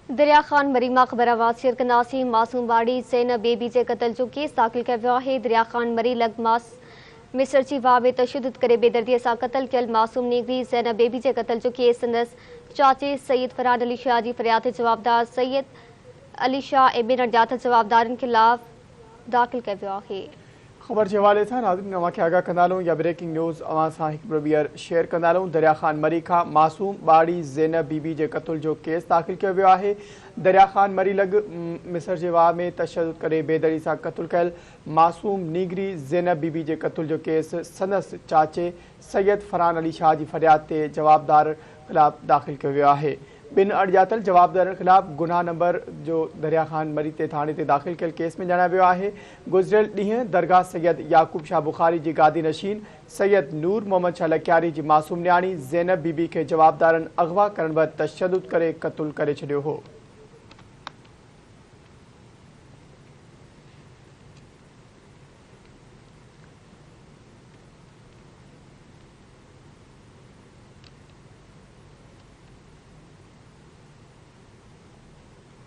दरिया खान मरी मक़बरा वासिर कंदासी मासूम बाड़ी ज़ैनब बेबी जे क़त्ल जो केस दाख़िल कयो वियो आहे। दरिया खान मरी लॻ मिस्र जी वाह में तशद्दुद करे बेदर्दीअ सां क़त्ल कयल मासूम नीगरी ज़ैनब बेबी जे क़त्ल जो केस संदसि चाचे सैयद फरहान अली शाह जी फ़रियाद ते जवाबदार सैयद अली शाह ऐं ॿिनि अणॼातल जवाबदारनि ख़िलाफ़ दाख़िल कयो वियो आहे। ख़बर के हवाले से नाज़रीन अवां खे आगाह कंदा रहूं या ब्रेकिंग न्यूज़ अवां सां हिकु ॿीहर शेयर कंदा रहूं। दरिया खान मरी खां मासूम बाड़ी ज़ैनब बीबी जे क़त्ल जो केस दाख़िल कयो वियो आहे। दरिया खान मरी लॻ मिस्र जे वाह में तशद्दुद करे बेदरी सां क़त्ल कयल मासूम नीगरी ज़ैनब बीबी जे क़त्ल जो केस संदसि चाचे सैयद फरहान अली शाह जी फ़रियाद ते जवाबदार ख़िलाफ़ दाख़िल कयो वियो आहे। ॿिनि अणॼातल जवाबदारनि ख़िलाफ़ गुनाह नंबर जो दरिया खान मरी ते थाणे ते दाख़िल कयल केस में ॼाणायो वियो आहे। गुज़िरियल ॾींहुं दरगाह सैयद याकूब शाह बुखारी जी गादी नशीन सैयद नूर मोहम्मद शाह लखियारी जी मासूम न्याणी ज़ैनब बीबी खे जवाबदारनि अगवा करण बैदि तशद्दुद करे क़त्ल करे छॾियो हो।